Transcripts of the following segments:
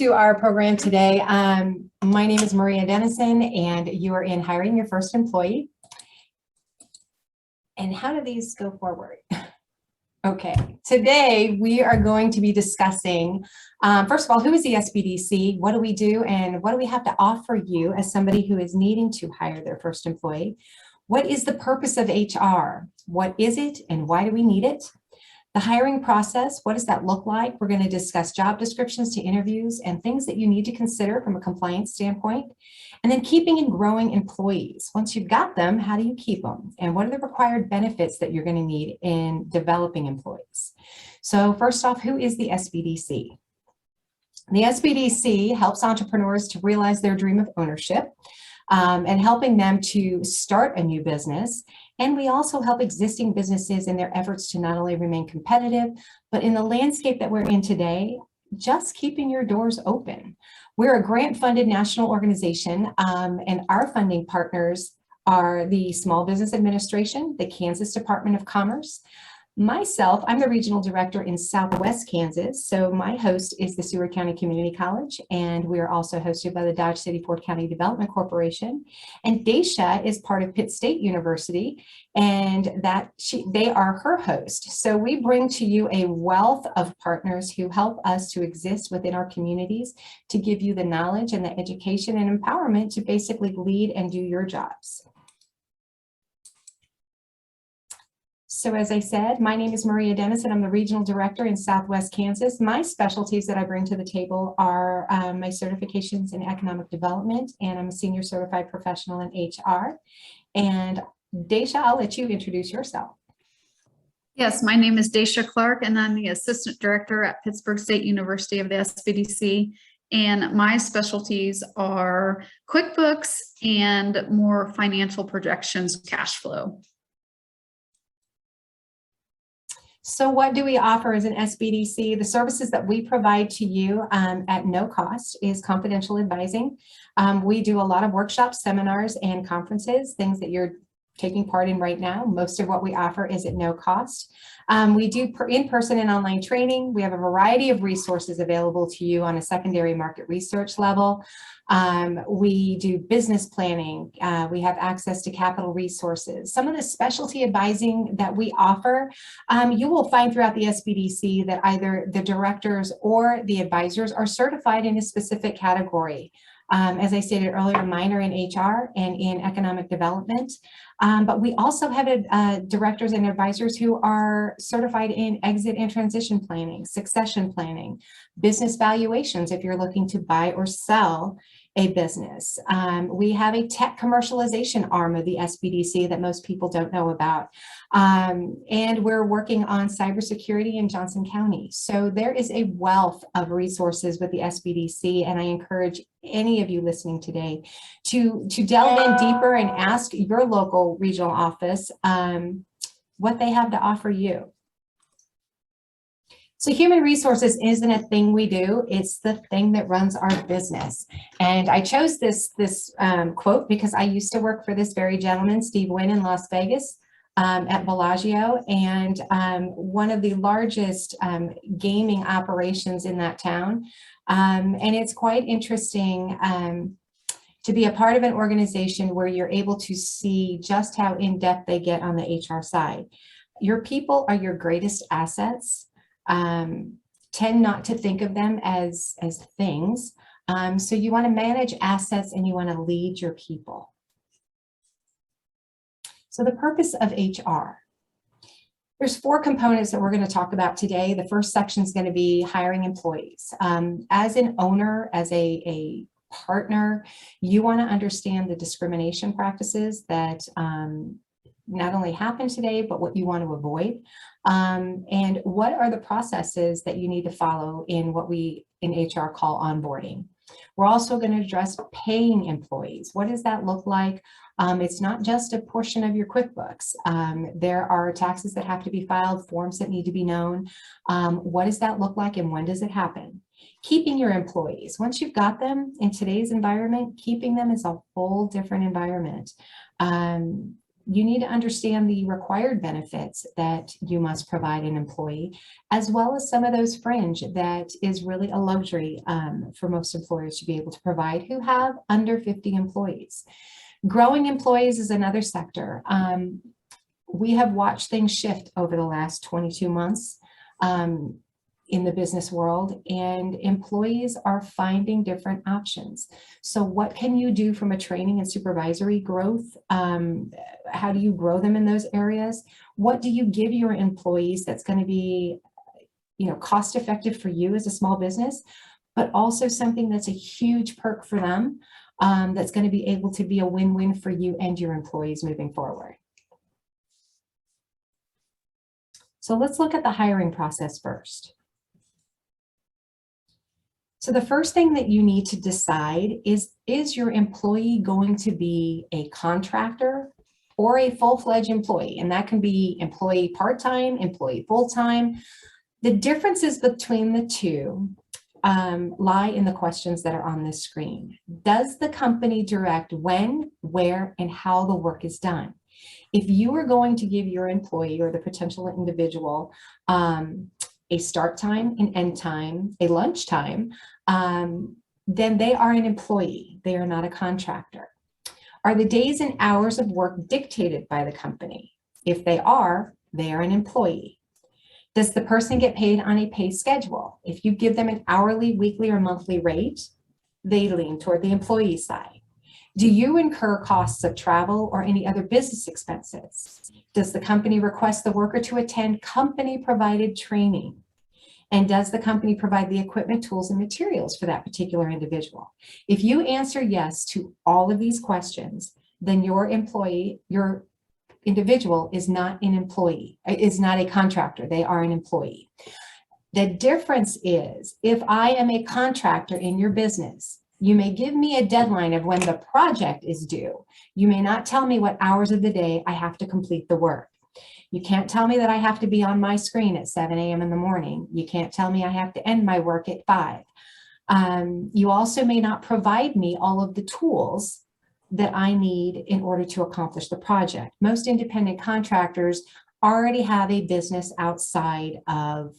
to our program today. My name is Maria Dennison, and you are in hiring your first employee. And how do these go forward? Okay, today we are going to be discussing, first of all, who is the SBDC, what do we do, and what do we have to offer you as somebody who is needing to hire their first employee? What is the purpose of HR? What is it and why do we need it? The hiring process, what does that look like? We're going to discuss job descriptions to interviews and things that you need to consider from a compliance standpoint. And then keeping and growing employees. Once you've got them, how do you keep them? And what are the required benefits that you're going to need in developing employees? So first off, who is the SBDC? The SBDC helps entrepreneurs to realize their dream of ownership and helping them to start a new business. And we also help existing businesses in their efforts to not only remain competitive, but in the landscape that we're in today, just keeping your doors open. We're a grant-funded national organization, and our funding partners are the Small Business Administration, the Kansas Department of Commerce. Myself, I'm the regional director in Southwest Kansas, so my host is the Seward County Community College, and we are also hosted by the Dodge City Ford County Development Corporation. And Dacia is part of Pitt State University, and they are her host. So we bring to you a wealth of partners who help us to exist within our communities to give you the knowledge and the education and empowerment to basically lead and do your jobs. So as I said, my name is Maria Dennison. I'm the regional director in Southwest Kansas. My specialties that I bring to the table are my certifications in economic development, and I'm a senior certified professional in HR. And Dacia, I'll let you introduce yourself. Yes, my name is Dacia Clark, and I'm the assistant director at Pittsburg State University of the SBDC. And my specialties are QuickBooks and more financial projections, cash flow. So what do we offer as an SBDC? The services that we provide to you at no cost is confidential advising. We do a lot of workshops, seminars, and conferences, things that you're taking part in right now. Most of what we offer is at no cost. We do in-person and online training. We have a variety of resources available to you on a secondary market research level. We do business planning. We have access to capital resources. Some of the specialty advising that we offer, you will find throughout the SBDC that either the directors or the advisors are certified in a specific category. As I stated earlier, mine are in HR and in economic development, but we also have directors and advisors who are certified in exit and transition planning, succession planning, business valuations if you're looking to buy or sell a business. We have a tech commercialization arm of the SBDC that most people don't know about. And we're working on cybersecurity in Johnson County. So there is a wealth of resources with the SBDC, and I encourage any of you listening today to delve in deeper and ask your local regional office what they have to offer you. So human resources isn't a thing we do, it's the thing that runs our business. And I chose this quote because I used to work for this very gentleman, Steve Wynn, in Las Vegas at Bellagio, and one of the largest gaming operations in that town. And it's quite interesting to be a part of an organization where you're able to see just how in-depth they get on the HR side. Your people are your greatest assets. Tend not to think of them as things. So you want to manage assets and you want to lead your people. So the purpose of HR. There's 4 components that we're going to talk about today. The first section is going to be hiring employees. As an owner, as a partner, you want to understand the discrimination practices that not only happen today, but what you want to avoid. And what are the processes that you need to follow in what we in HR call onboarding. We're also going to address paying employees. What does that look like? It's not just a portion of your QuickBooks. There are taxes that have to be filed, forms that need to be known. What does that look like and when does it happen? Keeping your employees. Once you've got them in today's environment, keeping them is a whole different environment. You need to understand the required benefits that you must provide an employee, as well as some of those fringe that is really a luxury for most employers to be able to provide who have under 50 employees. Growing employees is another sector. We have watched things shift over the last 22 months in the business world, and employees are finding different options. So what can you do from a training and supervisory growth? How do you grow them in those areas? What do you give your employees that's going to be, cost effective for you as a small business, but also something that's a huge perk for them, that's going to be able to be a win-win for you and your employees moving forward. So let's look at the hiring process first. So the first thing that you need to decide is your employee going to be a contractor or a full-fledged employee? And that can be employee part-time, employee full-time. The differences between the two lie in the questions that are on this screen. Does the company direct when, where, and how the work is done? If you are going to give your employee or the potential individual a start time, an end time, a lunch time, then they are an employee. They are not a contractor. Are the days and hours of work dictated by the company? If they are an employee. Does the person get paid on a pay schedule? If you give them an hourly, weekly, or monthly rate, they lean toward the employee side. Do you incur costs of travel or any other business expenses? Does the company request the worker to attend company-provided training? And does the company provide the equipment, tools, and materials for that particular individual? If you answer yes to all of these questions, then your individual is not an employee, is not a contractor. They are an employee. The difference is, if I am a contractor in your business, you may give me a deadline of when the project is due. You may not tell me what hours of the day I have to complete the work. You can't tell me that I have to be on my screen at 7 a.m. in the morning. You can't tell me I have to end my work at 5. You also may not provide me all of the tools that I need in order to accomplish the project. Most independent contractors already have a business outside of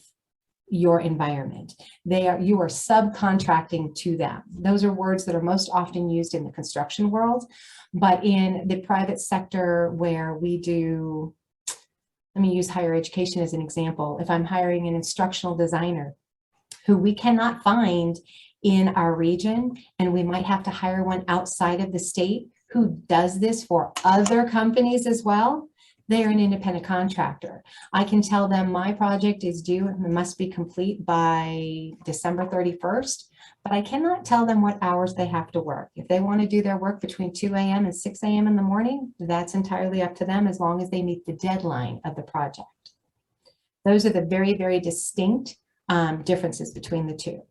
your environment. You are subcontracting to them. Those are words that are most often used in the construction world, but in the private sector where we do, let me use higher education as an example. If I'm hiring an instructional designer who we cannot find in our region, and we might have to hire one outside of the state who does this for other companies as well, they are an independent contractor. I can tell them my project is due and must be complete by December 31st, but I cannot tell them what hours they have to work. If they want to do their work between 2 a.m. and 6 a.m. in the morning, that's entirely up to them as long as they meet the deadline of the project. Those are the very, very distinct differences between the two.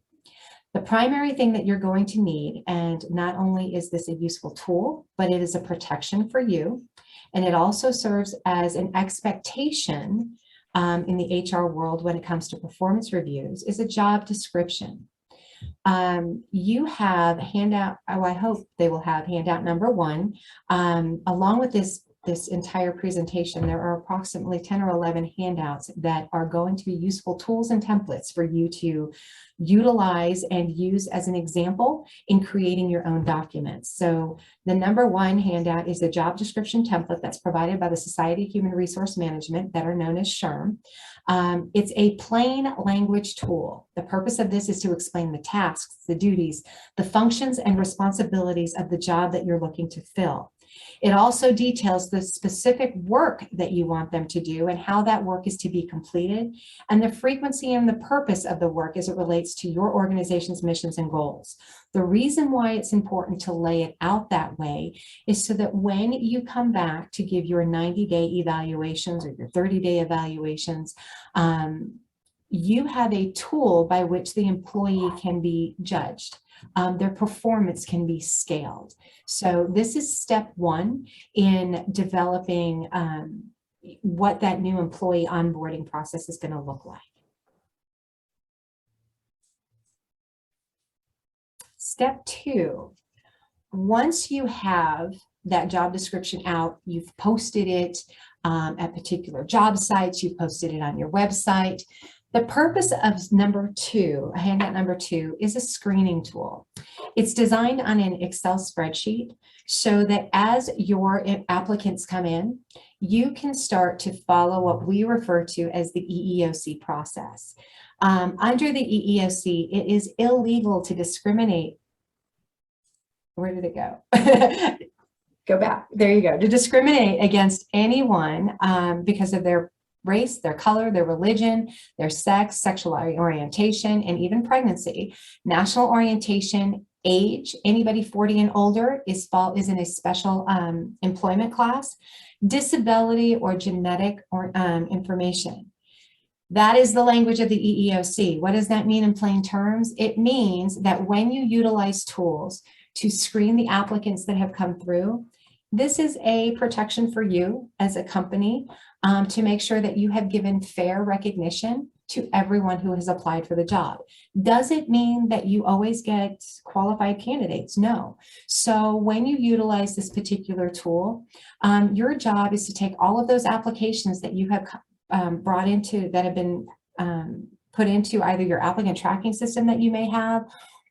The primary thing that you're going to need, and not only is this a useful tool, but it is a protection for you, and it also serves as an expectation in the HR world when it comes to performance reviews, is a job description. You have handout, I hope they will have handout number 1. Along with this entire presentation, there are approximately 10 or 11 handouts that are going to be useful tools and templates for you to utilize and use as an example in creating your own documents. So the number 1 handout is a job description template that's provided by the Society of Human Resource Management, better known as SHRM. It's a plain language tool. The purpose of this is to explain the tasks, the duties, the functions and responsibilities of the job that you're looking to fill. It also details the specific work that you want them to do and how that work is to be completed, and the frequency and the purpose of the work as it relates to your organization's missions and goals. The reason why it's important to lay it out that way is so that when you come back to give your 90-day evaluations or your 30-day evaluations, you have a tool by which the employee can be judged. Their performance can be scaled. So this is step 1 in developing what that new employee onboarding process is going to look like. Step 2, once you have that job description out. You've posted it at particular job sites. You've posted it on your website. The purpose of handout number two, is a screening tool. It's designed on an Excel spreadsheet so that as your applicants come in, you can start to follow what we refer to as the EEOC process. Under the EEOC, it is illegal to discriminate. Where did it go? Go back. There you go. To discriminate against anyone because of their race, their color, their religion, their sex, sexual orientation, and even pregnancy. National orientation, age, anybody 40 and older is in a special employment class, disability or genetic or information. That is the language of the EEOC. What does that mean in plain terms? It means that when you utilize tools to screen the applicants that have come through, this is a protection for you as a company to make sure that you have given fair recognition to everyone who has applied for the job. Does it mean that you always get qualified candidates? No. So when you utilize this particular tool, your job is to take all of those applications that you have brought into, that have been put into either your applicant tracking system that you may have,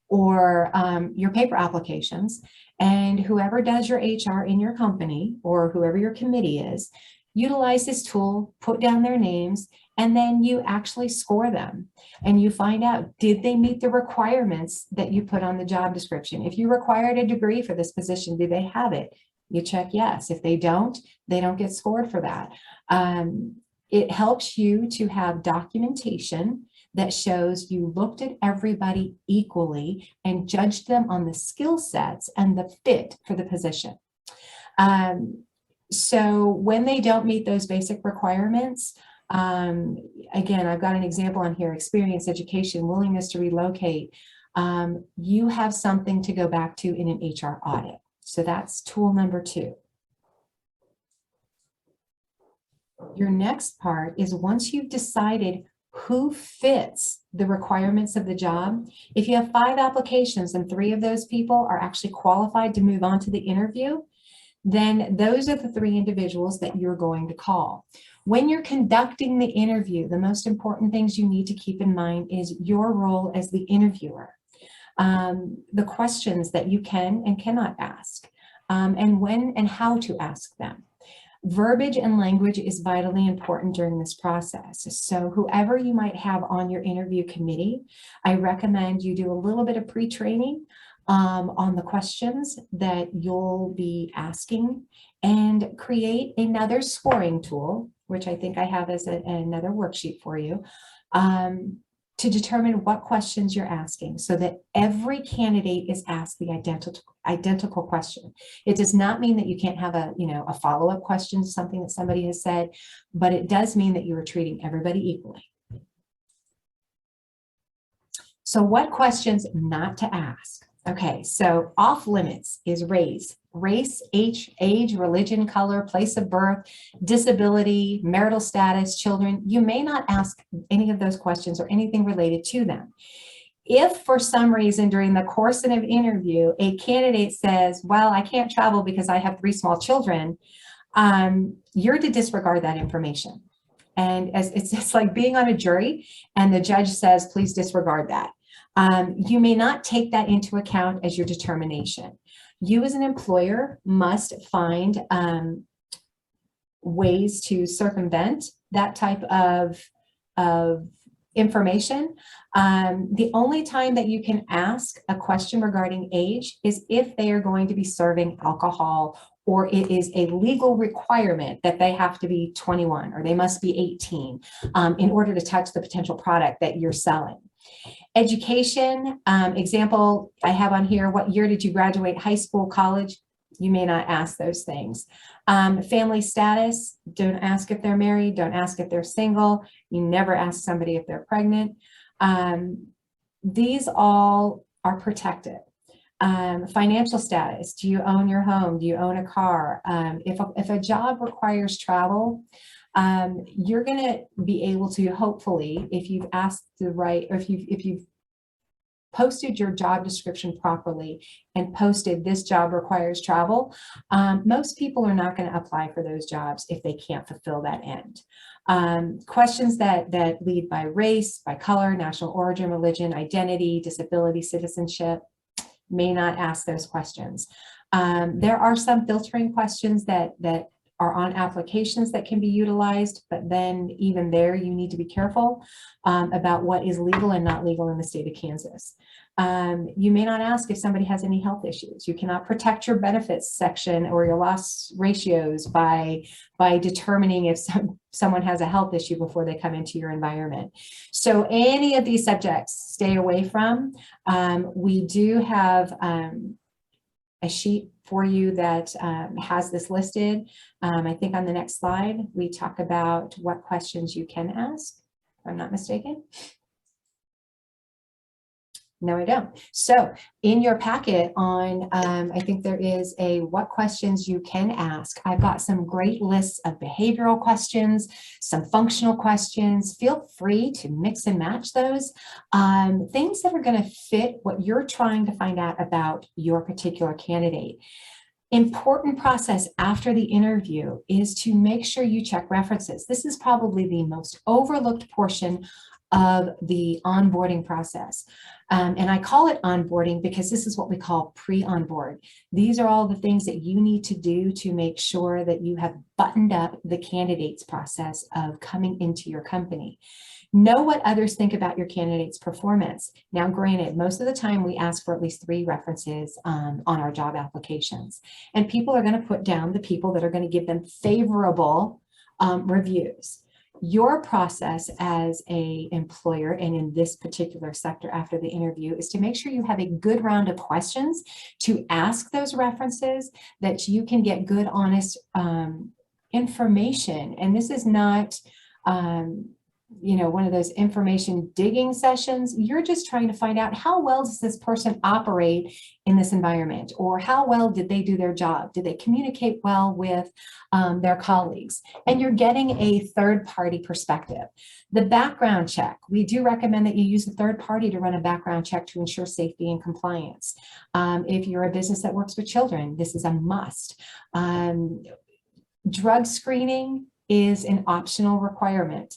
or your paper applications, and whoever does your HR in your company, or whoever your committee is, utilize this tool, put down their names, and then you actually score them. And you find out, did they meet the requirements that you put on the job description? If you required a degree for this position, do they have it? You check yes. If they don't get scored for that. It helps you to have documentation that shows you looked at everybody equally and judged them on the skill sets and the fit for the position. So when they don't meet those basic requirements, again, I've got an example on here: experience, education, willingness to relocate. You have something to go back to in an HR audit. So that's tool number two. Your next part is, once you've decided who fits the requirements of the job, if you have 5 applications and 3 of those people are actually qualified to move on to the interview, then those are the 3 individuals that you're going to call. When you're conducting the interview, the most important things you need to keep in mind is your role as the interviewer, the questions that you can and cannot ask, and when and how to ask them. Verbiage and language is vitally important during this process. So whoever you might have on your interview committee, I recommend you do a little bit of pre-training on the questions that you'll be asking, and create another scoring tool, which I think I have as another worksheet for you, to determine what questions you're asking, so that every candidate is asked the identical question. It does not mean that you can't have a follow-up question to something that somebody has said, but it does mean that you are treating everybody equally. So what questions not to ask? Okay, so off limits is race, age, religion, color, place of birth, disability, marital status, children. You may not ask any of those questions or anything related to them. If for some reason during the course of an interview, a candidate says, well, I can't travel because I have 3 small children, you're to disregard that information. And as it's like being on a jury and the judge says, please disregard that. You may not take that into account as your determination. You as an employer must find ways to circumvent that type of information. The only time that you can ask a question regarding age is if they are going to be serving alcohol, or it is a legal requirement that they have to be 21 or they must be 18 in order to touch the potential product that you're selling. Education, example I have on here: what year did you graduate high school, college? You may not ask those things. Family status, don't ask if they're married, don't ask if they're single. You never ask somebody if they're pregnant. These all are protected. Financial status, do you own your home? Do you own a car? If a job requires travel, you're going to be able to, hopefully, if you've asked the right, or if you've posted your job description properly and posted this job requires travel, most people are not going to apply for those jobs if they can't fulfill that end. Questions that lead by race, by color, national origin, religion, identity, disability, citizenship, may not ask those questions. There are some filtering questions that are on applications that can be utilized, but then even there, you need to be careful about what is legal and not legal in the state of Kansas. You may not ask if somebody has any health issues. You cannot protect your benefits section or your loss ratios by determining if someone has a health issue before they come into your environment. So any of these subjects, stay away from. We do have a sheet for you that has this listed. I think on the next slide, we talk about what questions you can ask, if I'm not mistaken. No, I don't. So in your packet on, I think there is a what questions you can ask. I've got some great lists of behavioral questions, some functional questions. Feel free to mix and match those. Things that are going to fit what you're trying to find out about your particular candidate. Important process after the interview is to make sure you check references. This is probably the most overlooked portion of the onboarding process. And I call it onboarding because this is what we call pre-onboard. These are all the things that you need to do to make sure that you have buttoned up the candidate's process of coming into your company. Know what others think about your candidate's performance. Now, granted, most of the time we ask for at least 3 references on our job applications. And people are going to put down the people that are going to give them favorable reviews. Your process as an employer, and in this particular sector after the interview, is to make sure you have a good round of questions to ask those references, that you can get good, honest information. And this is not, one of those information digging sessions. You're just trying to find out how well does this person operate in this environment, or how well did they do their job? Did they communicate well with their colleagues? And you're getting a third-party perspective. The background check, we do recommend that you use a third party to run a background check to ensure safety and compliance. If you're a business that works with children, this is a must. Drug screening is an optional requirement.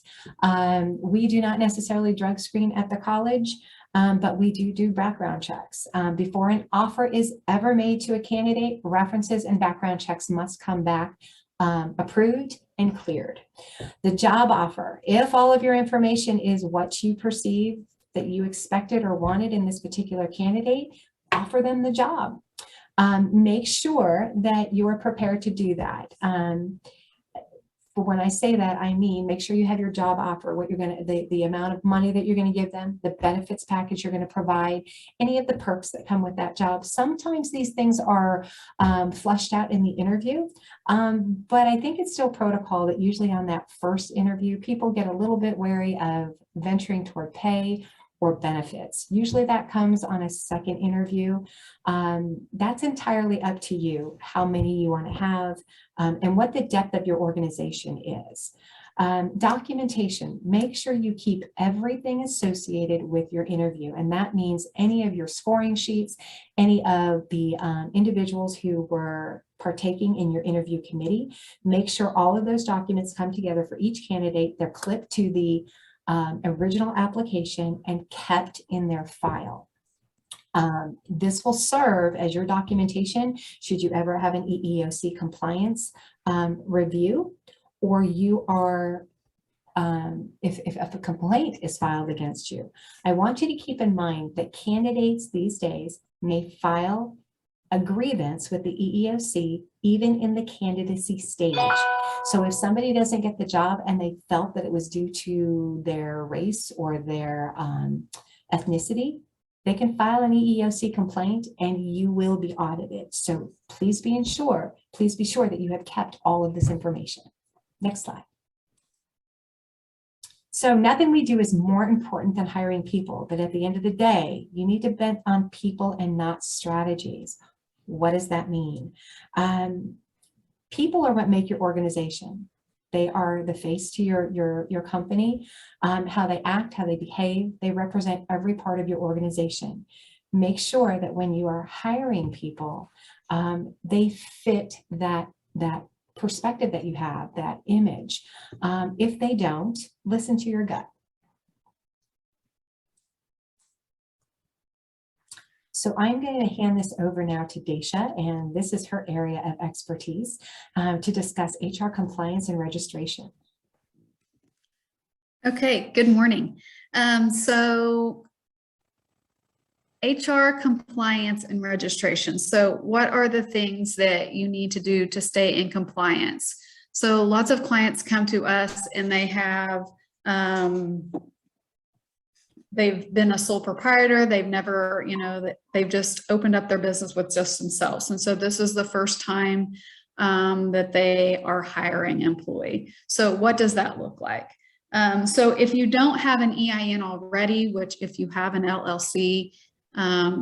We do not necessarily drug screen at the college, but we do background checks. Before an offer is ever made to a candidate, references and background checks must come back approved and cleared. The job offer, if all of your information is what you perceive that you expected or wanted in this particular candidate, offer them the job. Make sure that you are prepared to do that. But when I say that, I mean, make sure you have your job offer, what you're going to, the amount of money that you're going to give them, the benefits package you're going to provide, any of the perks that come with that job. Sometimes these things are fleshed out in the interview, but I think it's still protocol that usually on that first interview, people get a little bit wary of venturing toward pay or benefits. Usually that comes on a second interview. That's entirely up to you, how many you want to have, and what the depth of your organization is. Documentation, make sure you keep everything associated with your interview. And that means any of your scoring sheets, any of the individuals who were partaking in your interview committee. Make sure all of those documents come together for each candidate. They're clipped to the original application and kept in their file. This will serve as your documentation should you ever have an EEOC compliance review, or you are, if a complaint is filed against you. I want you to keep in mind that candidates these days may file a grievance with the EEOC even in the candidacy stage. So if somebody doesn't get the job and they felt that it was due to their race or their ethnicity, they can file an EEOC complaint and you will be audited. So please be sure that you have kept all of this information. Next slide. So nothing we do is more important than hiring people, but at the end of the day, you need to bet on people and not strategies. What does that mean? People are what make your organization. They are the face to your company, how they act, how they behave. They represent every part of your organization. Make sure that when you are hiring people, they fit that perspective that you have, that image. If they don't, listen to your gut. So I'm going to hand this over now to Dacia, and this is her area of expertise to discuss HR compliance and registration. Okay, good morning. So HR compliance and registration. So what are the things that you need to do to stay in compliance? So lots of clients come to us and they have, they've been a sole proprietor. They've never, they've just opened up their business with just themselves. And so this is the first time that they are hiring an employee. So what does that look like? So if you don't have an EIN already, which if you have an LLC,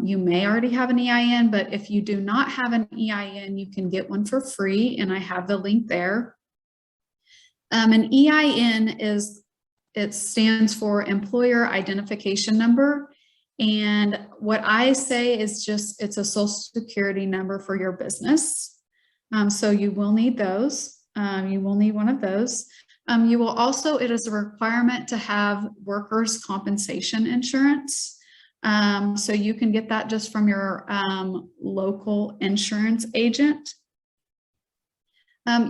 you may already have an EIN, but if you do not have an EIN, you can get one for free, and I have the link there. An EIN it stands for Employer Identification Number, and what I say is just it's a social security number for your business. So you will need those. You will need one of those. You will also, it is a requirement to have workers' compensation insurance. So you can get that just from your local insurance agent.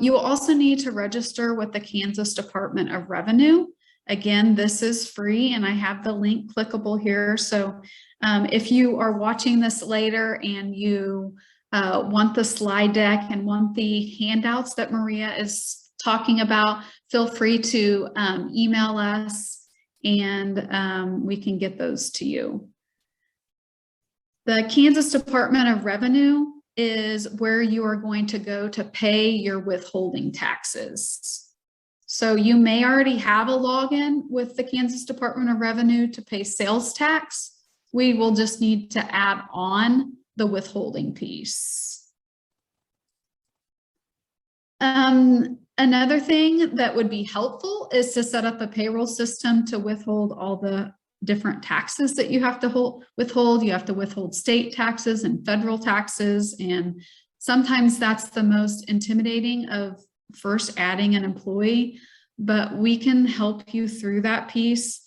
You will also need to register with the Kansas Department of Revenue. Again, this is free, and I have the link clickable here. So if you are watching this later and you want the slide deck and want the handouts that Maria is talking about, feel free to email us, and we can get those to you. The Kansas Department of Revenue is where you are going to go to pay your withholding taxes. So you may already have a login with the Kansas Department of Revenue to pay sales tax. We will just need to add on the withholding piece. Another thing that would be helpful is to set up a payroll system to withhold all the different taxes that you have to withhold. You have to withhold state taxes and federal taxes, and sometimes that's the most intimidating of first adding an employee, but we can help you through that piece.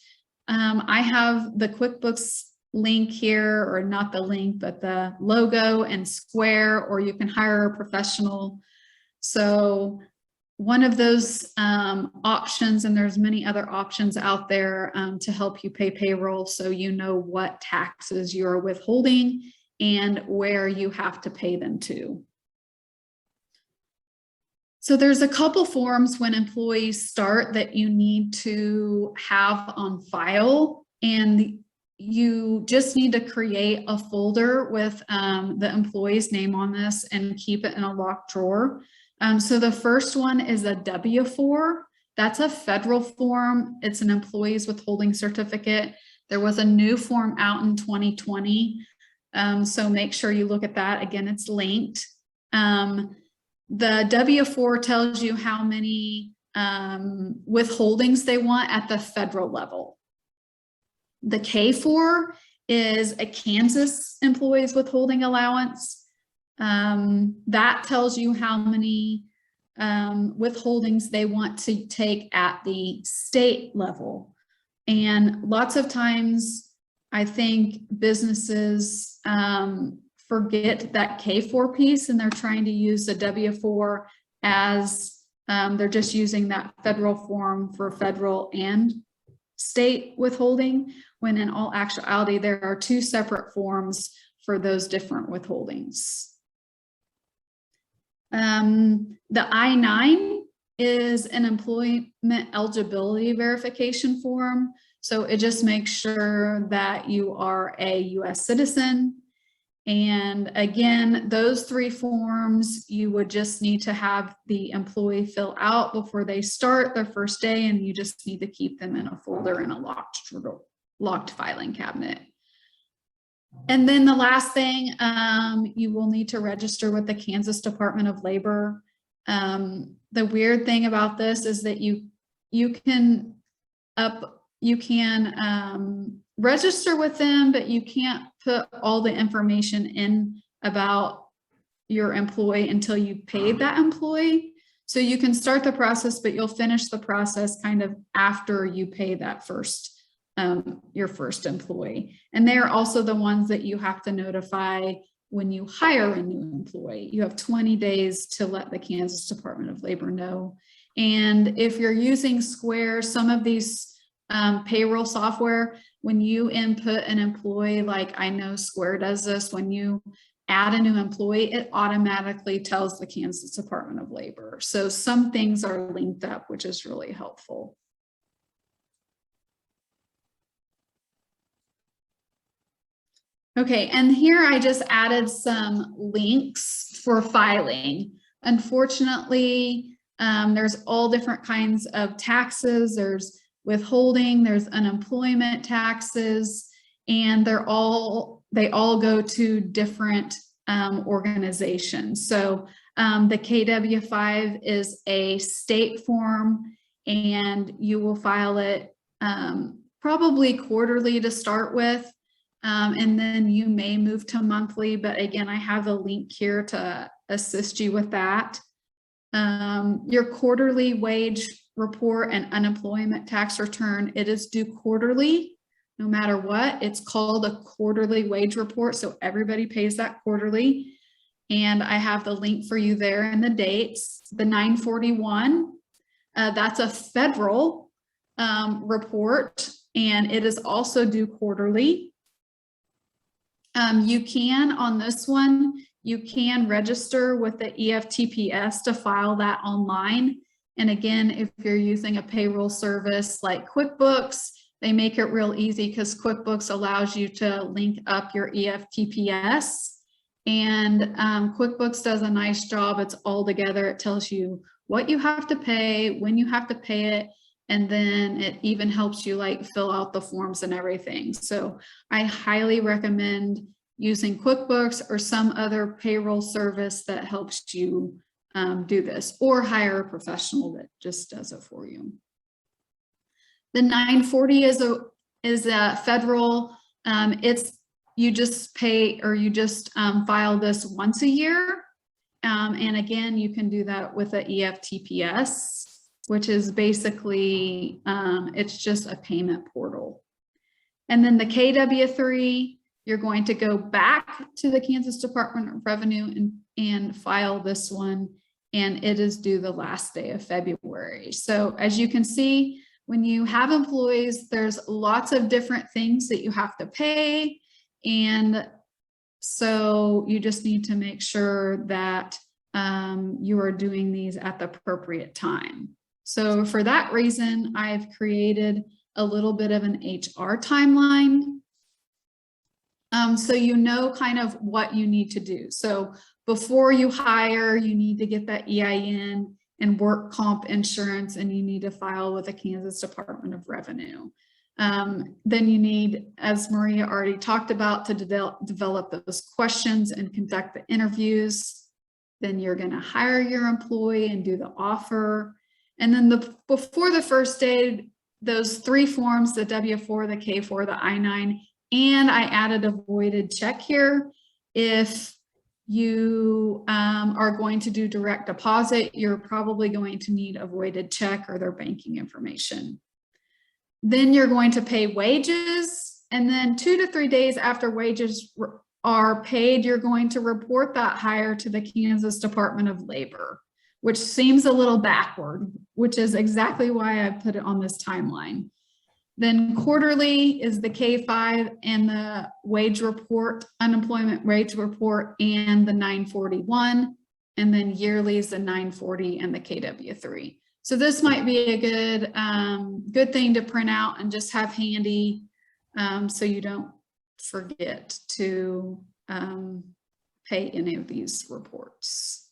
I have the QuickBooks link here, or not the link, but the logo and Square, or you can hire a professional. So one of those options, and there's many other options out there to help you pay payroll, so you know what taxes you're withholding and where you have to pay them to. So there's a couple forms when employees start that you need to have on file, and you just need to create a folder with the employee's name on this and keep it in a locked drawer. So the first one is a W-4. That's a federal form. It's an employee's withholding certificate. There was a new form out in 2020. So make sure you look at that. Again, it's linked. The W-4 tells you how many withholdings they want at the federal level. The K-4 is a Kansas employee's withholding allowance. That tells you how many withholdings they want to take at the state level. And lots of times I think businesses forget that K-4 piece, and they're trying to use the W-4 as they're just using that federal form for federal and state withholding, when in all actuality there are two separate forms for those different withholdings. The I-9 is an employment eligibility verification form. So it just makes sure that you are a US citizen. And again, those three forms, you would just need to have the employee fill out before they start their first day, and you just need to keep them in a folder in a locked filing cabinet. And then the last thing, you will need to register with the Kansas Department of Labor. The weird thing about this is that you can register with them, but you can't put all the information in about your employee until you paid that employee. So you can start the process, but you'll finish the process kind of after you pay that your first employee. And they're also the ones that you have to notify when you hire a new employee. You have 20 days to let the Kansas Department of Labor know. And if you're using Square, some of these payroll software, when you input an employee, like I know Square does this, when you add a new employee, it automatically tells the Kansas Department of Labor. So some things are linked up, which is really helpful. Okay, and here I just added some links for filing. Unfortunately, there's all different kinds of taxes. There's withholding, there's unemployment taxes, and they all go to different organizations. So the KW5 is a state form, and you will file it probably quarterly to start with. And then you may move to monthly, but again, I have a link here to assist you with that. Your quarterly wage report and unemployment tax return, it is due quarterly, no matter what. It's called a quarterly wage report, so everybody pays that quarterly. And I have the link for you there and the dates. The 941, that's a federal report, and it is also due quarterly. You can, on this one, you can register with the EFTPS to file that online. And again, if you're using a payroll service like QuickBooks, they make it real easy because QuickBooks allows you to link up your EFTPS. And QuickBooks does a nice job. It's all together. It tells you what you have to pay, when you have to pay it, and then it even helps you like fill out the forms and everything. So I highly recommend using QuickBooks or some other payroll service that helps you do this, or hire a professional that just does it for you. The 940 is a federal, you just pay, or you just file this once a year. And again, you can do that with a EFTPS, which is basically, it's just a payment portal. And then the KW3, you're going to go back to the Kansas Department of Revenue and file this one, and it is due the last day of February. So as you can see, when you have employees, there's lots of different things that you have to pay. And so you just need to make sure that you are doing these at the appropriate time. So for that reason, I've created a little bit of an HR timeline. So you know kind of what you need to do. So before you hire, you need to get that EIN and work comp insurance, and you need to file with the Kansas Department of Revenue. Then you need, as Maria already talked about, to develop those questions and conduct the interviews. Then you're going to hire your employee and do the offer. And then before the first day, those 3 forms, the W-4, the K-4, the I-9, and I added a voided check here. If you are going to do direct deposit, you're probably going to need a voided check or their banking information. Then you're going to pay wages, and then 2 to 3 days after wages are paid, you're going to report that hire to the Kansas Department of Labor, which seems a little backward, which is exactly why I put it on this timeline. Then quarterly is the K-5 and the wage report, unemployment wage report, and the 941. And then yearly is the 940 and the KW3. So this might be a good thing to print out and just have handy, so you don't forget to pay any of these reports.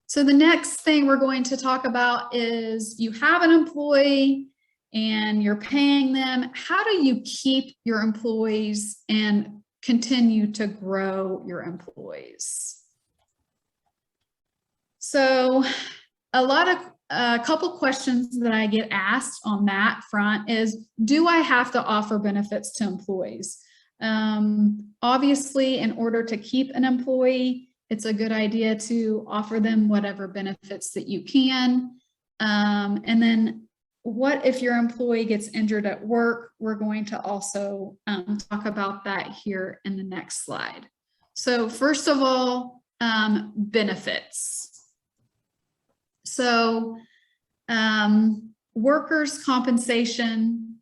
So the next thing we're going to talk about is you have an employee and you're paying them. How do you keep your employees and continue to grow your employees? So a couple questions that I get asked on that front is, do I have to offer benefits to employees? Obviously, in order to keep an employee, it's a good idea to offer them whatever benefits that you can. And then what if your employee gets injured at work? We're going to also talk about that here in the next slide. So first of all, benefits. So workers' compensation,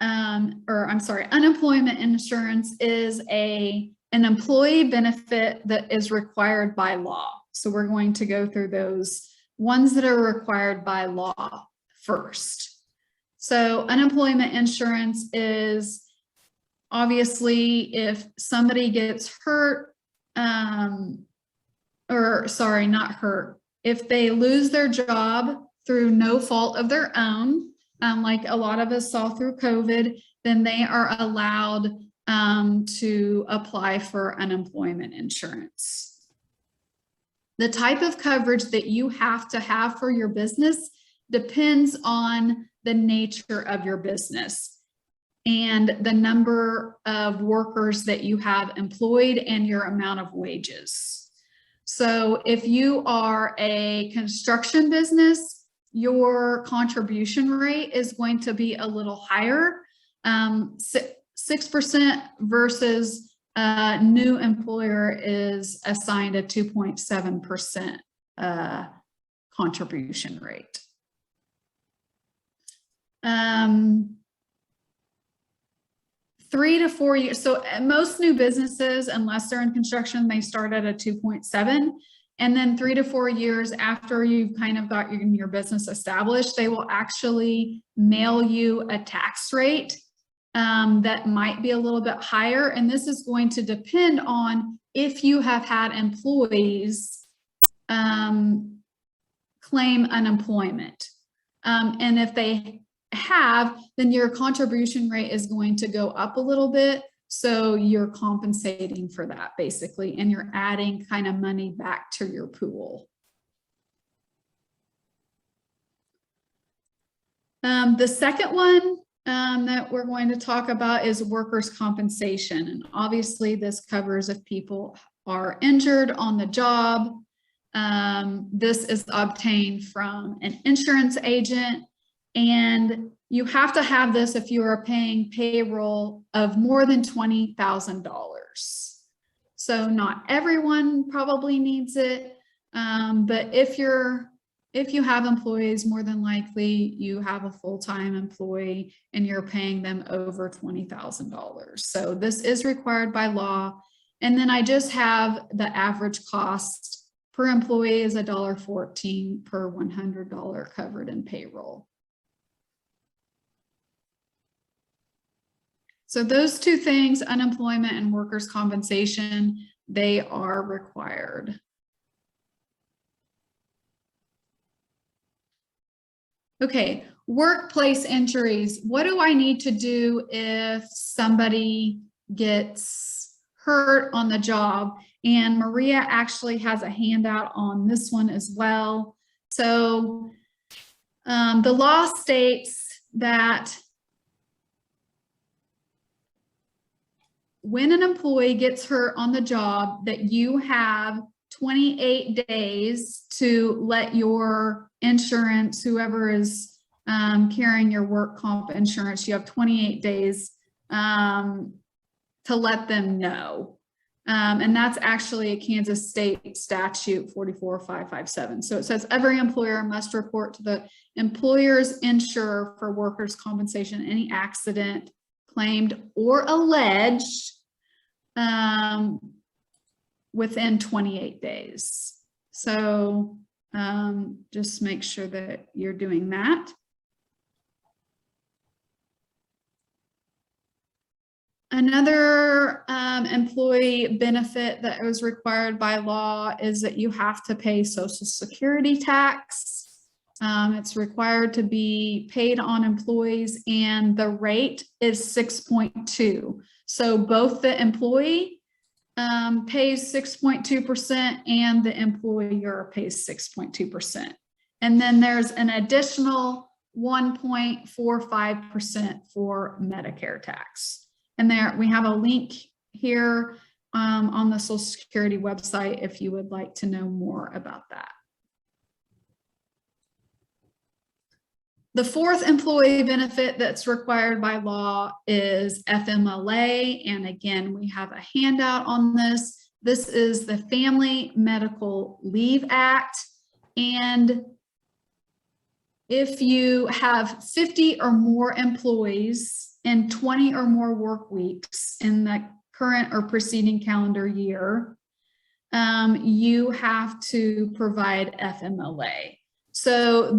unemployment insurance is an employee benefit that is required by law. So we're going to go through those ones that are required by law first. So unemployment insurance is obviously if somebody gets hurt, not hurt, if they lose their job through no fault of their own, like a lot of us saw through COVID, then they are allowed to apply for unemployment insurance. The type of coverage that you have to have for your business depends on the nature of your business and the number of workers that you have employed and your amount of wages. So if you are a construction business, your contribution rate is going to be a little higher, 6% versus a new employer is assigned a 2.7% contribution rate. 3 to 4 years. So most new businesses, unless they're in construction, they start at a 2.7. And then 3 to 4 years after you've kind of got your business established, they will actually mail you a tax rate that might be a little bit higher. And this is going to depend on if you have had employees claim unemployment. And if they have, then your contribution rate is going to go up a little bit. So you're compensating for that basically, and you're adding kind of money back to your pool. The second one that we're going to talk about is workers' compensation. And obviously this covers if people are injured on the job. This is obtained from an insurance agent, and you have to have this if you are paying payroll of more than $20,000. So not everyone probably needs it, but if you have employees, more than likely you have a full-time employee and you're paying them over $20,000. So this is required by law. And then I just have the average cost per employee is $1.14 per $100 covered in payroll. So those two things, unemployment and workers' compensation, they are required. Okay, workplace injuries. What do I need to do if somebody gets hurt on the job? And Maria actually has a handout on this one as well. So the law states that when an employee gets hurt on the job, that you have 28 days to let your insurance, whoever is carrying your work comp insurance, you have 28 days to let them know. And that's actually a Kansas state statute 44557. So it says every employer must report to the employer's insurer for workers' compensation any accident claimed or alleged within 28 days. So just make sure that you're doing that. Another employee benefit that was required by law is that you have to pay Social Security tax. It's required to be paid on employees, and the rate is 6.2. So both the employee pays 6.2% and the employer pays 6.2%. And then there's an additional 1.45% for Medicare tax. And there we have a link here on the Social Security website if you would like to know more about that. The fourth employee benefit that's required by law is FMLA. And again, we have a handout on this. This is the Family Medical Leave Act. And if you have 50 or more employees and 20 or more work weeks in the current or preceding calendar year, you have to provide FMLA. So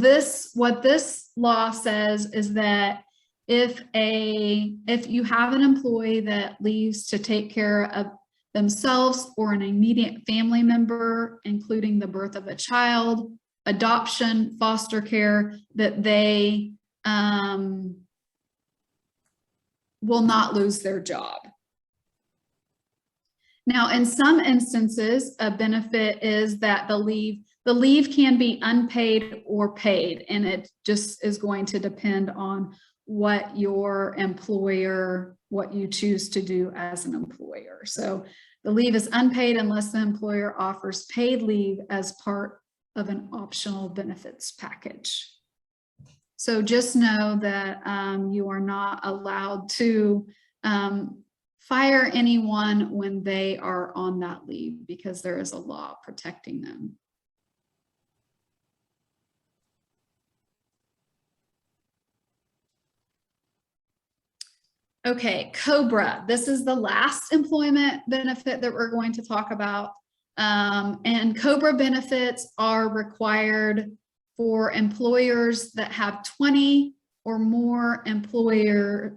what this law says is that if you have an employee that leaves to take care of themselves or an immediate family member, including the birth of a child, adoption, foster care, that they will not lose their job. Now, in some instances, a benefit is that the leave can be unpaid or paid, and it just is going to depend on what your employer, what you choose to do as an employer. So the leave is unpaid unless the employer offers paid leave as part of an optional benefits package. So just know that you are not allowed to fire anyone when they are on that leave because there is a law protecting them. Okay, COBRA. This is the last employment benefit that we're going to talk about. And COBRA benefits are required for employers that have 20 or more employees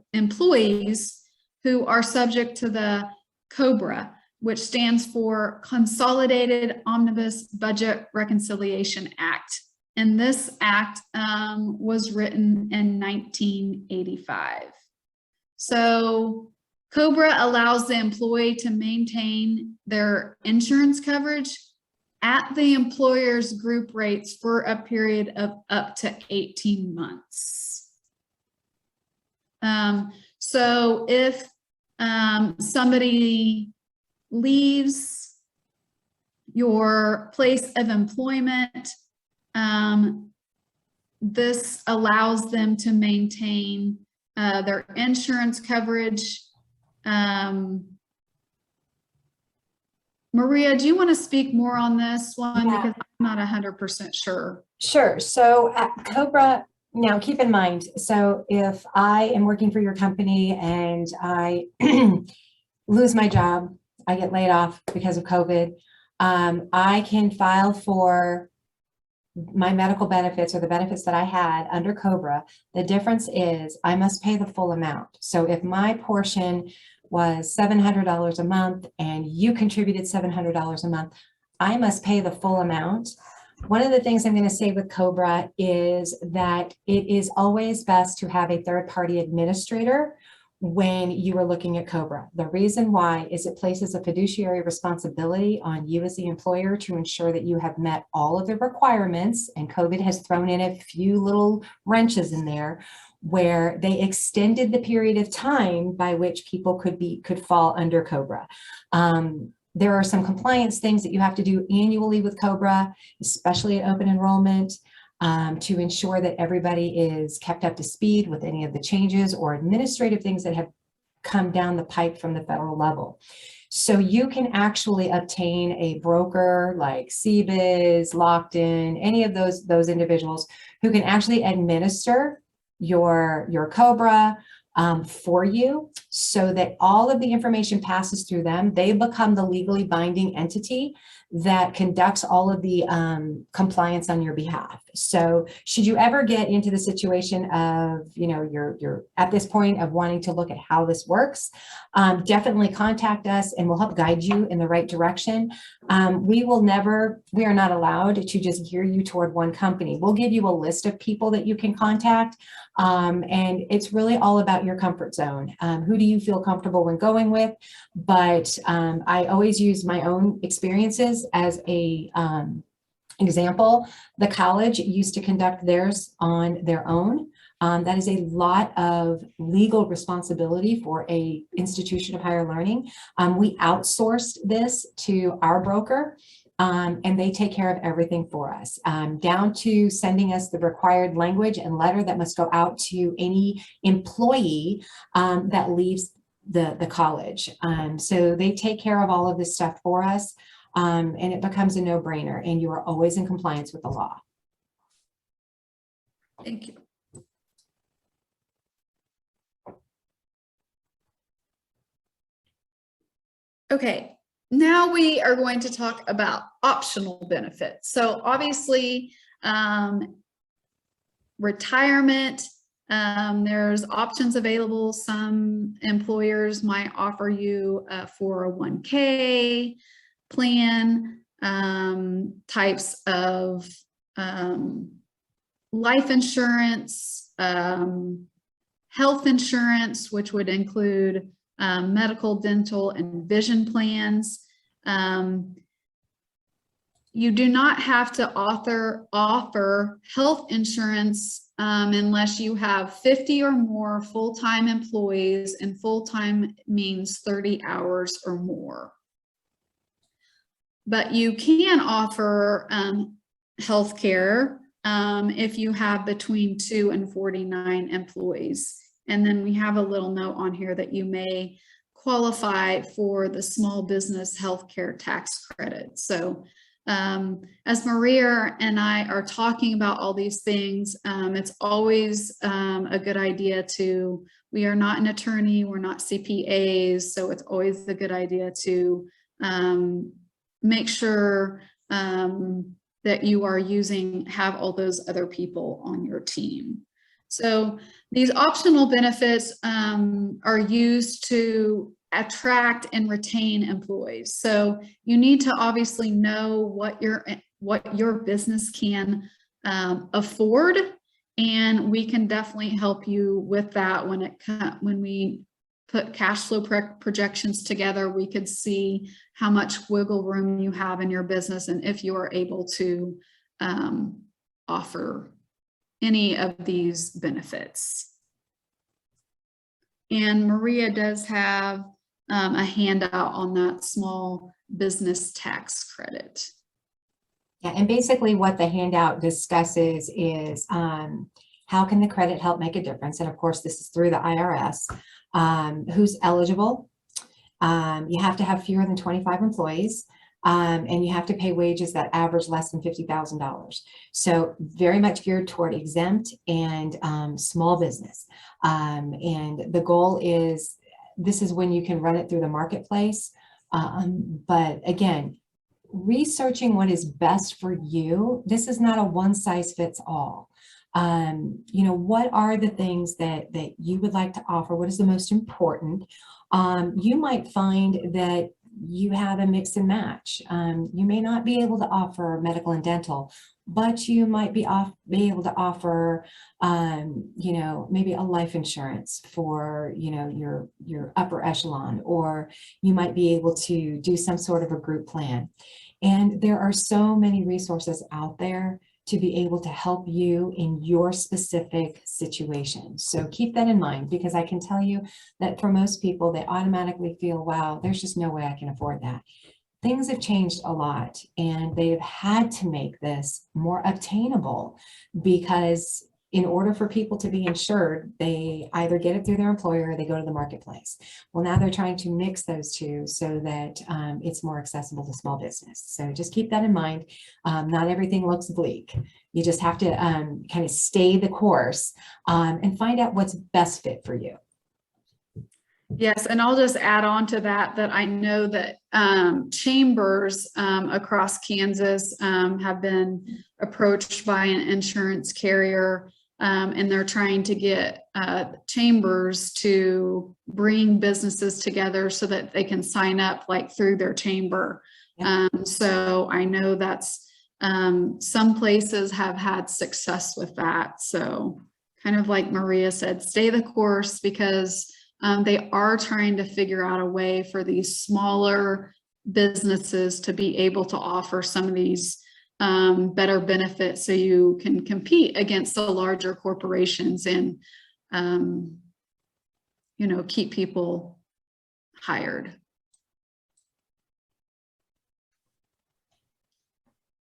who are subject to the COBRA, which stands for Consolidated Omnibus Budget Reconciliation Act. And this act was written in 1985. So COBRA allows the employee to maintain their insurance coverage at the employer's group rates for a period of up to 18 months. So if somebody leaves your place of employment, this allows them to maintain their insurance coverage. Maria, do you want to speak more on this one? Yeah. Because I'm not 100% sure. Sure. So at COBRA, now keep in mind, so if I am working for your company and I lose my job, I get laid off because of COVID, I can file for my medical benefits or the benefits that I had under COBRA. The difference is I must pay the full amount. So if my portion was $700 a month and you contributed $700 a month, I must pay the full amount. One of the things I'm going to say with COBRA is that it is always best to have a third-party administrator when you are looking at COBRA. The reason why is it places a fiduciary responsibility on you as the employer to ensure that you have met all of the requirements, and COVID has thrown in a few little wrenches in there where they extended the period of time by which people could fall under COBRA. There are some compliance things that you have to do annually with COBRA, especially at open enrollment, to ensure that everybody is kept up to speed with any of the changes or administrative things that have come down the pipe from the federal level. So you can actually obtain a broker like CBIZ, Locked-In, any of those individuals who can actually administer your COBRA for you, so that all of the information passes through them. They become the legally binding entity that conducts all of the compliance on your behalf. So should you ever get into the situation of, you're at this point of wanting to look at how this works, definitely contact us and we'll help guide you in the right direction. We are not allowed to just gear you toward one company. We'll give you a list of people that you can contact. And it's really all about your comfort zone. Who do you feel comfortable when going with? But I always use my own experiences as a example. The college used to conduct theirs on their own. That is a lot of legal responsibility for a institution of higher learning. We outsourced this to our broker. And they take care of everything for us, down to sending us the required language and letter that must go out to any employee that leaves the college. So they take care of all of this stuff for us, and it becomes a no-brainer, and you are always in compliance with the law. Thank you. Okay. Now we are going to talk about optional benefits. So obviously, retirement, there's options available. Some employers might offer you a 401k plan, types of life insurance, health insurance, which would include medical, dental, and vision plans. You do not have to offer health insurance unless you have 50 or more full-time employees, and full-time means 30 hours or more. But you can offer health care if you have between 2 and 49 employees. And then we have a little note on here that you may qualify for the small business healthcare tax credit. So as Maria and I are talking about all these things, it's always a good idea we are not an attorney, we're not CPAs, so it's always a good idea to make sure that you are have all those other people on your team. So these optional benefits are used to attract and retain employees. So you need to obviously know what your business can afford, and we can definitely help you with that. When we put cash flow projections together, we could see how much wiggle room you have in your business and if you are able to offer any of these benefits. And Maria does have a handout on that small business tax credit. Yeah, and basically what the handout discusses is how can the credit help make a difference? And of course, this is through the IRS. Who's eligible? You have to have fewer than 25 employees. And you have to pay wages that average less than $50,000. So very much geared toward exempt and small business. And the goal is, this is when you can run it through the marketplace. But again, researching what is best for you. This is not a one size fits all. What are the things that you would like to offer? What is the most important? You might find that you have a mix and match. You may not be able to offer medical and dental, but you might be able to offer, maybe a life insurance for, your upper echelon, or you might be able to do some sort of a group plan. And there are so many resources out there to be able to help you in your specific situation. So keep that in mind, because I can tell you that for most people, they automatically feel, wow, there's just no way I can afford that. Things have changed a lot, and they've had to make this more obtainable, because in order for people to be insured, they either get it through their employer or they go to the marketplace. Well, now they're trying to mix those two so that it's more accessible to small business. So just keep that in mind. Not everything looks bleak. You just have to kind of stay the course and find out what's best fit for you. Yes, and I'll just add on to that, that I know that chambers across Kansas have been approached by an insurance carrier, and they're trying to get chambers to bring businesses together so that they can sign up like through their chamber. Yep. So I know that's some places have had success with that. So kind of like Maria said, stay the course, because they are trying to figure out a way for these smaller businesses to be able to offer some of these better benefits so you can compete against the larger corporations and, you know, keep people hired.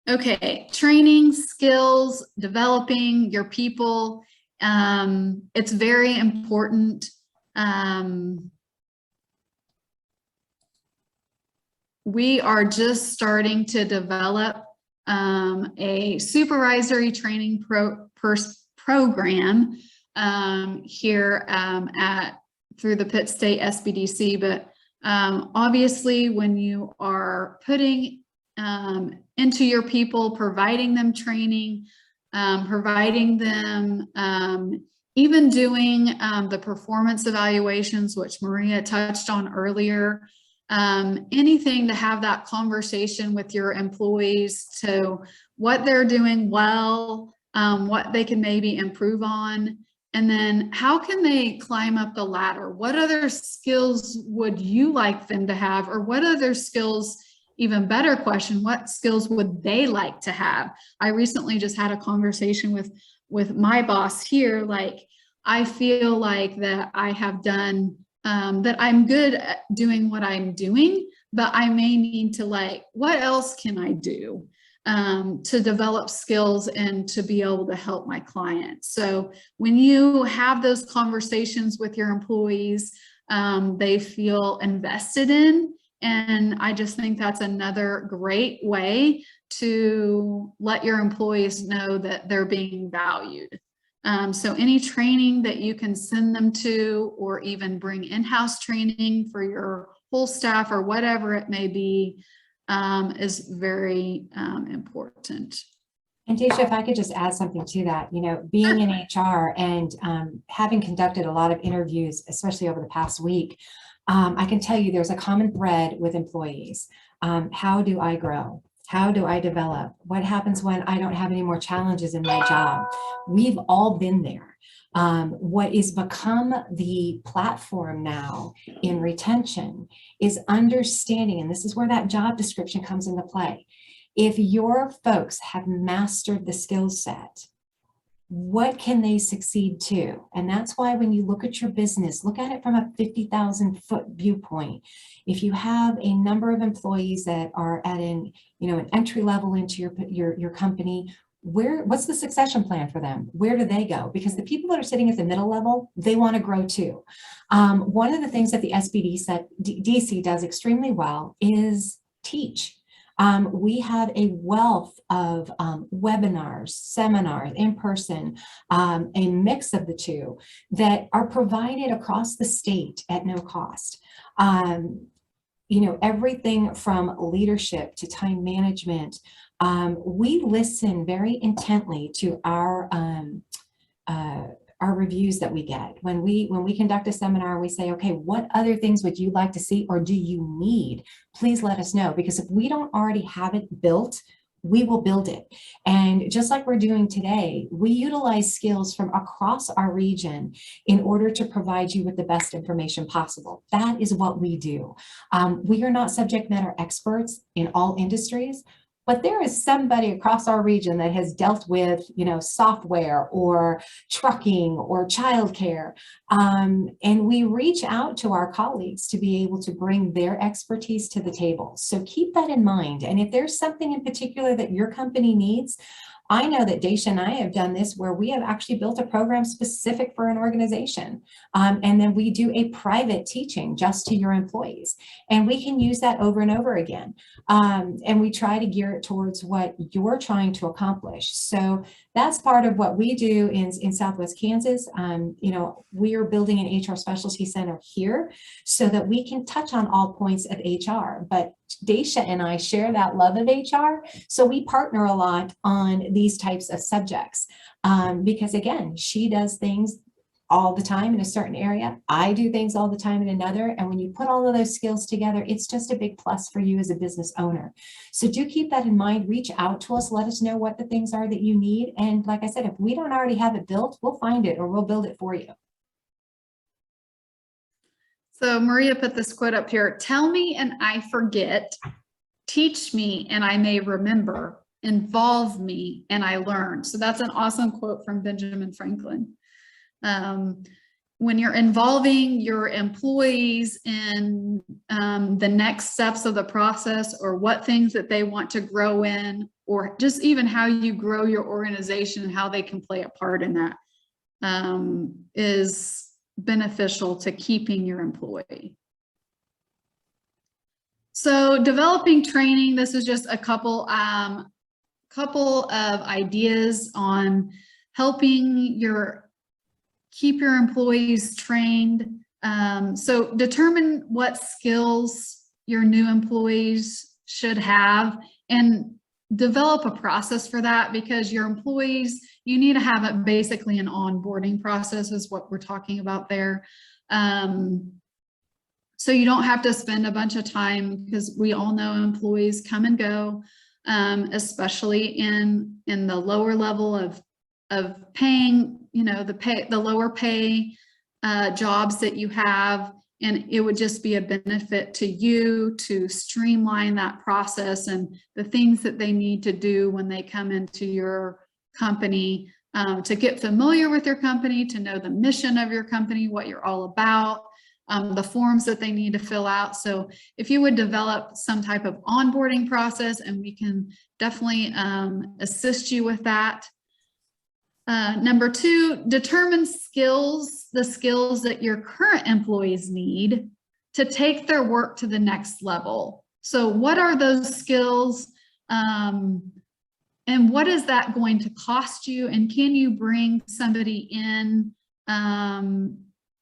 Okay, training, skills, developing your people. It's very important. We are just starting to develop a supervisory training program here through the Pitt State SBDC. But obviously, when you are putting into your people, providing them training, providing them even doing the performance evaluations, which Maria touched on earlier, anything to have that conversation with your employees to what they're doing well, what they can maybe improve on, and then how can they climb up the ladder? What other skills would you like them to have, or what other skills, even better question, what skills would they like to have? I recently just had a conversation with my boss here. Like, I feel like that I have done, that I'm good at doing what I'm doing, but I may need to, like, what else can I do to develop skills and to be able to help my clients? So when you have those conversations with your employees, they feel invested in. And I just think that's another great way to let your employees know that they're being valued. So any training that you can send them to, or even bring in-house training for your whole staff or whatever it may be, is very important. And Dacia, if I could just add something to that, you know, being in HR and having conducted a lot of interviews, especially over the past week, I can tell you there's a common thread with employees. How do I grow? How do I develop? What happens when I don't have any more challenges in my job? We've all been there. What is become the platform now in retention is understanding, and this is where that job description comes into play. If your folks have mastered the skill set, what can they succeed to? And that's why when you look at your business, look at it from a 50,000-foot viewpoint. If you have a number of employees that are at an entry level into your company, what's the succession plan for them? Where do they go? Because the people that are sitting at the middle level, they want to grow too. One of the things that the SBDC does extremely well is teach. We have a wealth of webinars, seminars, in person, a mix of the two that are provided across the state at no cost. Everything from leadership to time management. We listen very intently to our reviews that we get. When we conduct a seminar, we say, okay, what other things would you like to see, or do you need? Please let us know, because if we don't already have it built, we will build it. And just like we're doing today, we utilize skills from across our region in order to provide you with the best information possible. That is what we do. We are not subject matter experts in all industries, but there is somebody across our region that has dealt with, software or trucking or childcare. And we reach out to our colleagues to be able to bring their expertise to the table. So keep that in mind. And if there's something in particular that your company needs, I know that Dacia and I have done this where we have actually built a program specific for an organization. And then we do a private teaching just to your employees. And we can use that over and over again. And we try to gear it towards what you're trying to accomplish. So that's part of what we do in Southwest Kansas. You know, we are building an HR specialty center here so that we can touch on all points of HR. But Dacia and I share that love of HR. So we partner a lot on these types of subjects because, again, she does things all the time in a certain area. I do things all the time in another. And when you put all of those skills together, it's just a big plus for you as a business owner. So do keep that in mind. Reach out to us. Let us know what the things are that you need. And like I said, if we don't already have it built, we'll find it or we'll build it for you. So Maria put this quote up here: tell me and I forget, teach me and I may remember, involve me and I learn. So that's an awesome quote from Benjamin Franklin. When you're involving your employees in the next steps of the process, or what things that they want to grow in, or just even how you grow your organization and how they can play a part in that, is beneficial to keeping your employee. So developing training, this is just a couple of ideas on helping keep your employees trained. So determine what skills your new employees should have and develop a process for that, because your employees, you need to have it basically an onboarding process is what we're talking about there. So you don't have to spend a bunch of time, because we all know employees come and go, especially in the lower level of paying, you know, the lower pay jobs that you have. And it would just be a benefit to you to streamline that process and the things that they need to do when they come into your company, to get familiar with your company, to know the mission of your company, what you're all about, the forms that they need to fill out. So if you would develop some type of onboarding process, and we can definitely assist you with that. Number 2, determine the skills that your current employees need to take their work to the next level. So what are those skills, and what is that going to cost you? And can you bring somebody in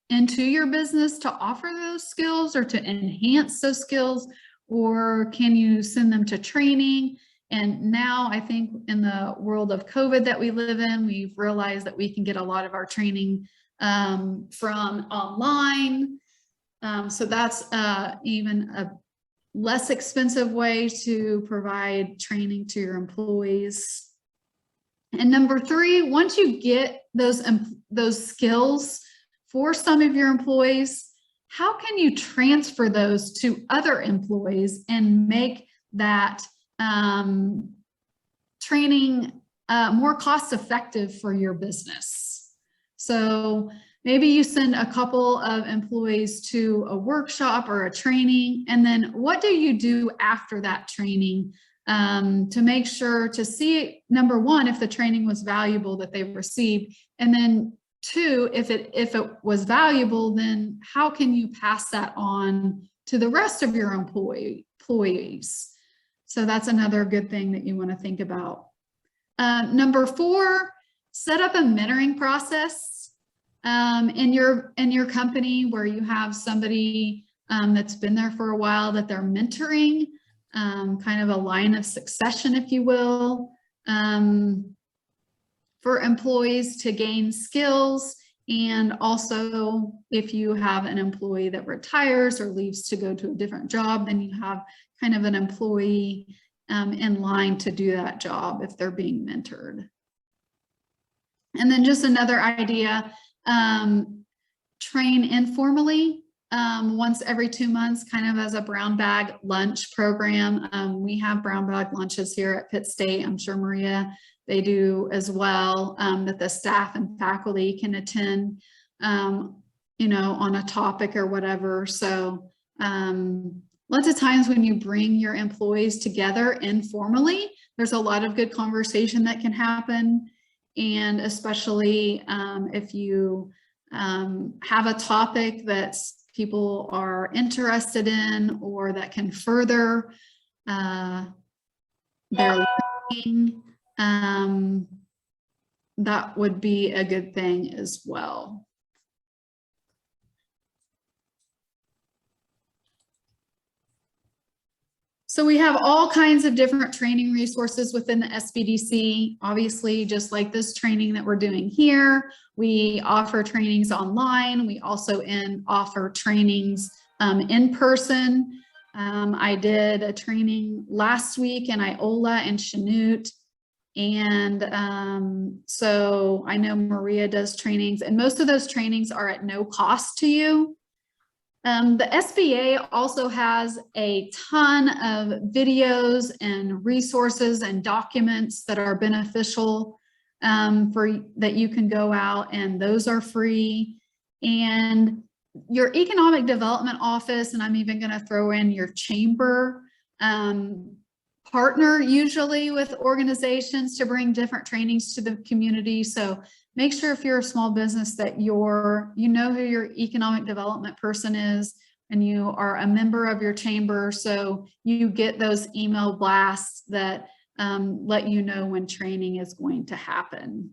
into your business to offer those skills or to enhance those skills, or can you send them to training? And now I think in the world of COVID that we live in, we've realized that we can get a lot of our training from online. So that's even a less expensive way to provide training to your employees. And number 3, once you get those skills for some of your employees, how can you transfer those to other employees and make that training more cost effective for your business? So maybe you send a couple of employees to a workshop or a training, and then what do you do after that training to make sure to see, number 1, if the training was valuable that they received, and then 2, if it was valuable, then how can you pass that on to the rest of your employees? So that's another good thing that you want to think about. Number 4, set up a mentoring process in your company where you have somebody that's been there for a while that they're mentoring, kind of a line of succession, if you will, for employees to gain skills. And also, if you have an employee that retires or leaves to go to a different job, then you have kind of an employee in line to do that job if they're being mentored. And then just another idea, train informally once every 2 months, kind of as a brown bag lunch program. We have brown bag lunches here at Pitt State. I'm sure Maria, they do as well, that the staff and faculty can attend, you know, on a topic or whatever. So lots of times when you bring your employees together informally, there's a lot of good conversation that can happen. And especially if you have a topic that people are interested in or that can further their learning, that would be a good thing as well. So we have all kinds of different training resources within the SBDC. Obviously, just like this training that we're doing here, we offer trainings online. We also offer trainings in person. I did a training last week in Iola and Chanute. And so I know Maria does trainings, and most of those trainings are at no cost to you. The SBA also has a ton of videos and resources and documents that are beneficial that you can go out, and those are free. And your economic development office, and I'm even going to throw in your chamber, partner usually with organizations to bring different trainings to the community. So make sure if you're a small business that you know who your economic development person is, and you are a member of your chamber, so you get those email blasts that let you know when training is going to happen.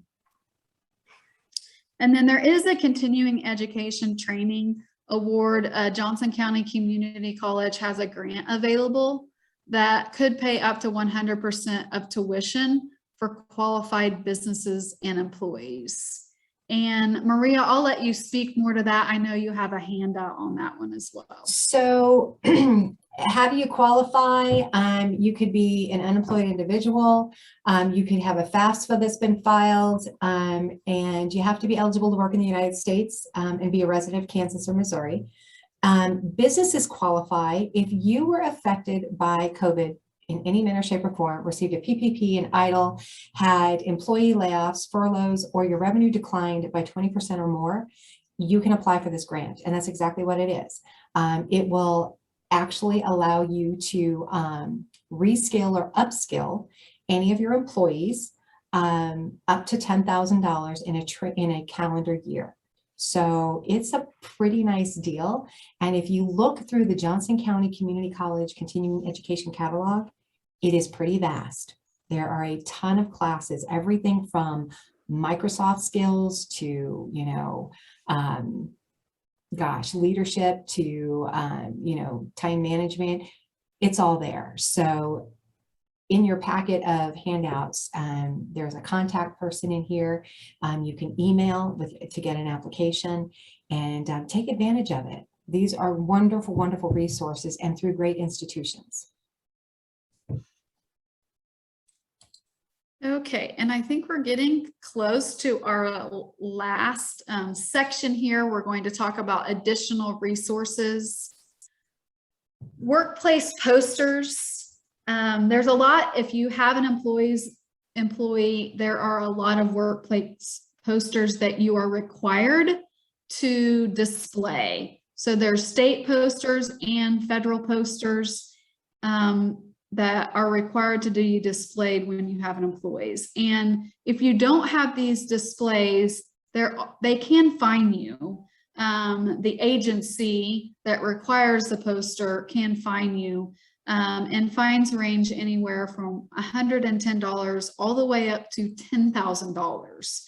And then there is a continuing education training award. Johnson County Community College has a grant available that could pay up to 100% of tuition for qualified businesses and employees. And Maria, I'll let you speak more to that. I know you have a handout on that one as well. So how do you qualify? You could be an unemployed individual. You could have a FAFSA that's been filed, and you have to be eligible to work in the United States and be a resident of Kansas or Missouri. Businesses qualify if you were affected by COVID in any manner, shape, or form, received a PPP, an EIDL, had employee layoffs, furloughs, or your revenue declined by 20% or more, you can apply for this grant. And that's exactly what it is. It will actually allow you to rescale or upskill any of your employees up to $10,000 in a calendar year. So it's a pretty nice deal. And if you look through the Johnson County Community College Continuing Education Catalog, it is pretty vast. There are a ton of classes, everything from Microsoft skills to, leadership to, time management. It's all there. So in your packet of handouts, there's a contact person in here. You can email to get an application and take advantage of it. These are wonderful, wonderful resources and through great institutions. Okay, and I think we're getting close to our last section here. We're going to talk about additional resources. Workplace posters. There's a lot, if you have an employee, there are a lot of workplace posters that you are required to display. So there's state posters and federal posters that are required to be displayed when you have an employees. And if you don't have these displays, they can fine you. The agency that requires the poster can fine you. And fines range anywhere from $110 all the way up to $10,000.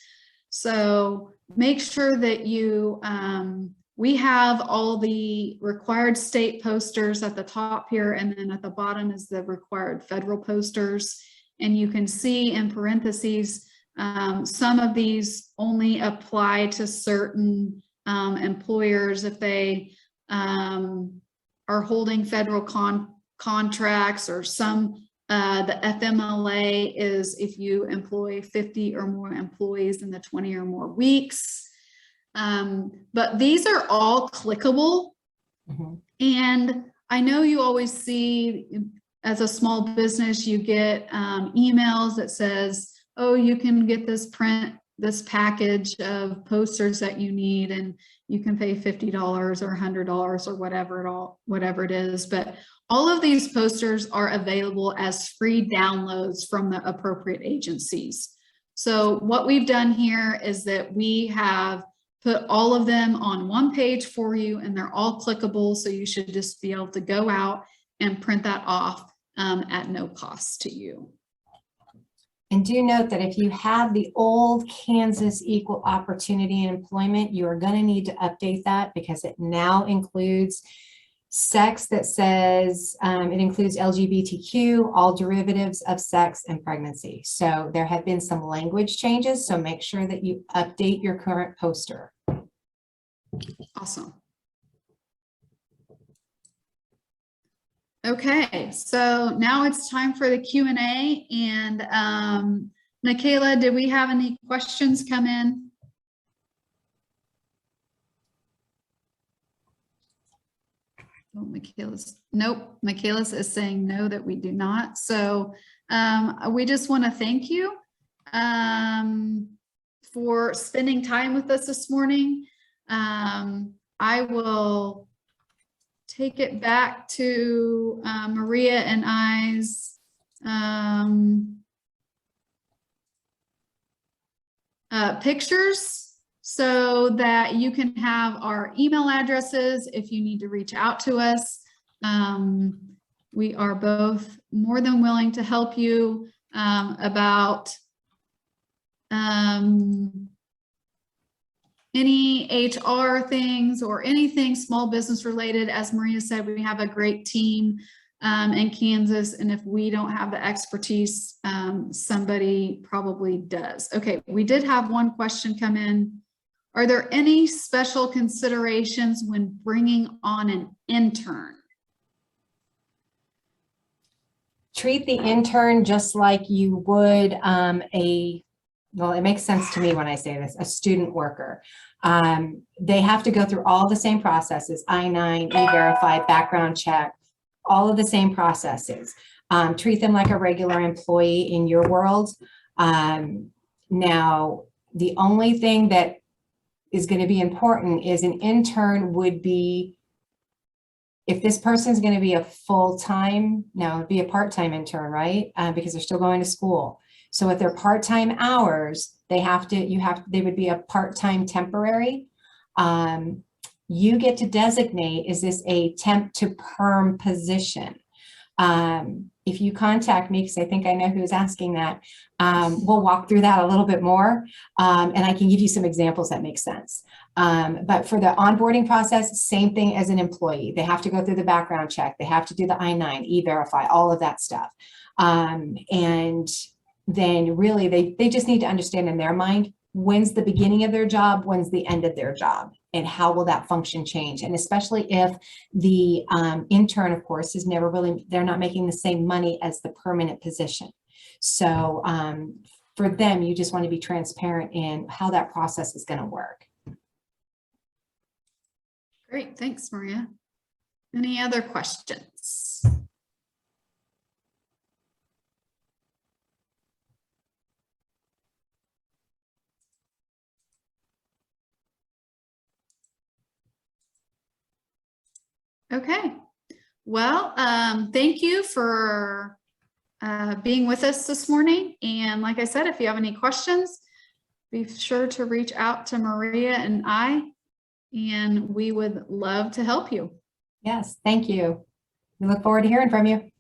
So make sure that you, we have all the required state posters at the top here, and then at the bottom is the required federal posters. And you can see in parentheses, some of these only apply to certain employers if they are holding federal contracts, or some the FMLA is if you employ 50 or more employees in the 20 or more weeks. But these are all clickable. Mm-hmm. And I know you always see, as a small business, you get emails that says, oh, you can get this package of posters that you need, and you can pay $50 or $100 or whatever it is. But All of these posters are available as free downloads from the appropriate agencies. So what we've done here is that we have put all of them on one page for you, and they're all clickable. So you should just be able to go out and print that off at no cost to you. And do note that if you have the old Kansas Equal Opportunity in Employment, you are going to need to update that because it now includes sex that says it includes LGBTQ, all derivatives of sex, and pregnancy. So there have been some language changes. So make sure that you update your current poster. Awesome. Okay, so now it's time for the Q&A. And Michaela, did we have any questions come in? Oh, nope, Michaela's is saying no, that we do not. So we just want to thank you for spending time with us this morning. I will take it back to Maria and I's pictures so that you can have our email addresses if you need to reach out to us. We are both more than willing to help you about any HR things or anything small business related. As Maria said, we have a great team in Kansas, and if we don't have the expertise, somebody probably does. Okay, we did have one question come in. Are there any special considerations when bringing on an intern? Treat the intern just like you would well, it makes sense to me when I say this, a student worker. They have to go through all the same processes, I-9, E-Verify, background check, all of the same processes. Treat them like a regular employee in your world. Now, the only thing that is going to be important is an intern would be, if this person's going to be a full-time, now it'd be a part-time intern, right? Because they're still going to school. So with their part-time hours, they would be a part-time temporary. You get to designate, is this a temp to perm position? If you contact me, because I think I know who's asking that, we'll walk through that a little bit more, and I can give you some examples that make sense. But for the onboarding process, same thing as an employee. They have to go through the background check. They have to do the I-9, E-Verify, all of that stuff. And then really they just need to understand in their mind, when's the beginning of their job, when's the end of their job, and how will that function change? And especially if the intern, of course, is they're not making the same money as the permanent position. So for them, you just want to be transparent in how that process is going to work. Great, thanks, Maria. Any other questions? Okay, well, thank you for being with us this morning. And like I said, if you have any questions, be sure to reach out to Maria and I, and we would love to help you. Yes, thank you. We look forward to hearing from you.